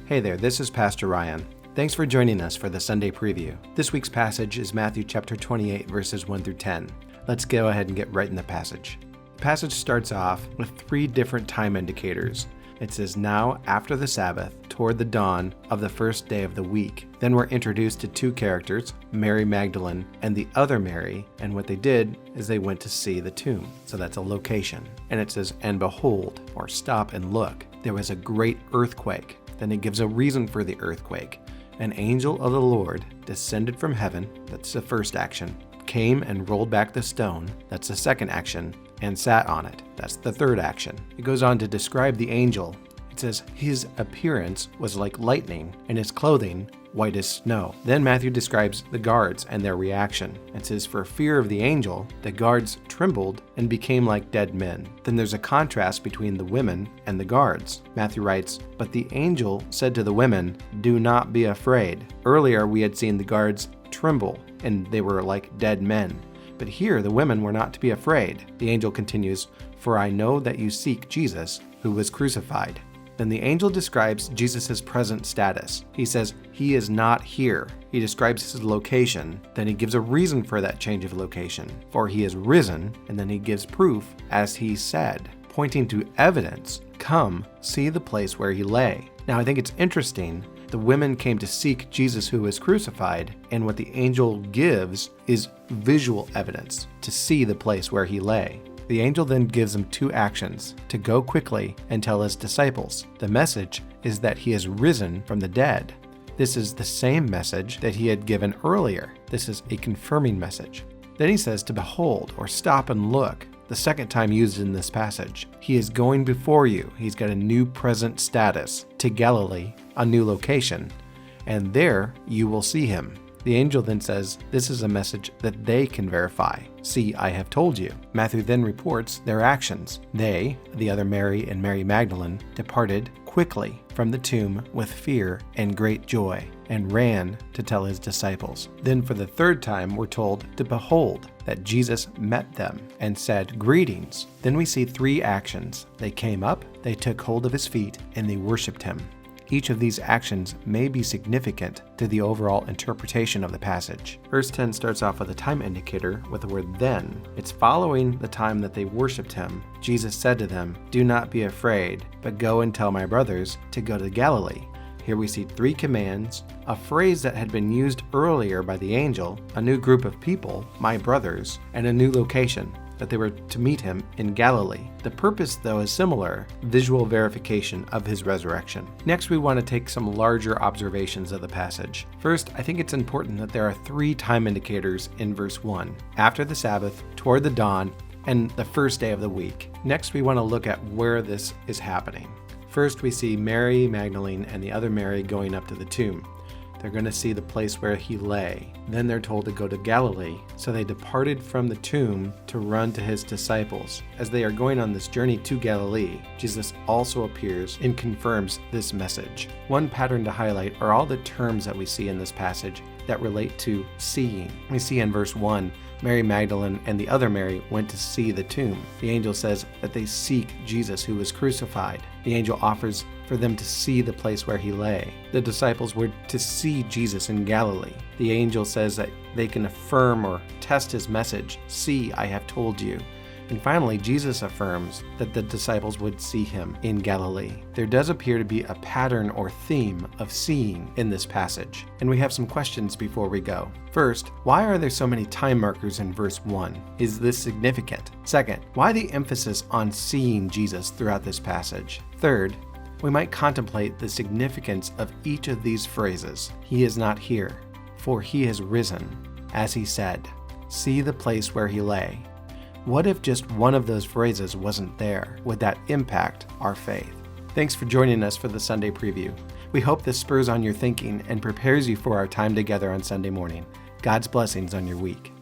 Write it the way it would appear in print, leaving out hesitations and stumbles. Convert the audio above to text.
Hey there, this is Pastor Ryan. Thanks for joining us for the Sunday Preview. This week's passage is Matthew chapter 28, verses 1 through 10. Let's go ahead and get right in the passage. The passage starts off with three different time indicators. It says, now after the Sabbath, toward the dawn of the first day of the week. Then we're introduced to two characters, Mary Magdalene and the other Mary, and what they did is they went to see the tomb. So that's a location. And it says, and behold, or stop and look, there was a great earthquake. Then it gives a reason for the earthquake. An angel of the Lord descended from heaven, that's the first action, came and rolled back the stone, that's the second action, and sat on it, that's the third action. It goes on to describe the angel. It says, his appearance was like lightning, and his clothing white as snow. Then Matthew describes the guards and their reaction. It says, for fear of the angel, the guards trembled and became like dead men. Then there's a contrast between the women and the guards. Matthew writes, but the angel said to the women, do not be afraid. Earlier we had seen the guards tremble, and they were like dead men. But here the women were not to be afraid. The angel continues, for I know that you seek Jesus, who was crucified. Then the angel describes Jesus' present status. He says he is not here. He describes his location. Then he gives a reason for that change of location. For he is risen, and then he gives proof, as he said, pointing to evidence. Come, see the place where he lay. Now I think it's interesting. The women came to seek Jesus who was crucified, and what the angel gives is visual evidence to see the place where he lay. The angel then gives them two actions, to go quickly and tell his disciples. The message is that he is risen from the dead. This is the same message that he had given earlier. This is a confirming message. Then he says to behold, or stop and look, the second time used in this passage. He is going before you. He's got a new present status, to Galilee, a new location, and there you will see him. The angel then says, this is a message that they can verify. See, I have told you. Matthew then reports their actions. They, the other Mary and Mary Magdalene, departed quickly from the tomb with fear and great joy, and ran to tell his disciples. Then for the third time we're told to behold that Jesus met them and said, greetings. Then we see three actions. They came up, they took hold of his feet, and they worshiped him. Each of these actions may be significant to the overall interpretation of the passage. Verse 10 starts off with a time indicator with the word then. It's following the time that they worshipped him. Jesus said to them, do not be afraid, but go and tell my brothers to go to Galilee. Here we see three commands, a phrase that had been used earlier by the angel, a new group of people, my brothers, and a new location, that they were to meet him in Galilee. The purpose, though, is similar, visual verification of his resurrection. Next, we want to take some larger observations of the passage. First, I think it's important that there are three time indicators in verse 1, after the Sabbath, toward the dawn, and the first day of the week. Next, we want to look at where this is happening. First, we see Mary Magdalene and the other Mary going up to the tomb. They're going to see the place where he lay. Then they're told to go to Galilee. So they departed from the tomb to run to his disciples. As they are going on this journey to Galilee, Jesus also appears and confirms this message. One pattern to highlight are all the terms that we see in this passage that relate to seeing. We see in verse 1, Mary Magdalene and the other Mary went to see the tomb. The angel says that they seek Jesus who was crucified. The angel offers for them to see the place where he lay. The disciples were to see Jesus in Galilee. The angel says that they can affirm or test his message. See, I have told you. And finally, Jesus affirms that the disciples would see him in Galilee. There does appear to be a pattern or theme of seeing in this passage, and we have some questions before we go. First, why are there so many time markers in verse 1? Is this significant? Second, why the emphasis on seeing Jesus throughout this passage? Third, we might contemplate the significance of each of these phrases. He is not here, for he has risen, as he said. See the place where he lay. What if just one of those phrases wasn't there? Would that impact our faith? Thanks for joining us for the Sunday Preview. We hope this spurs on your thinking and prepares you for our time together on Sunday morning. God's blessings on your week.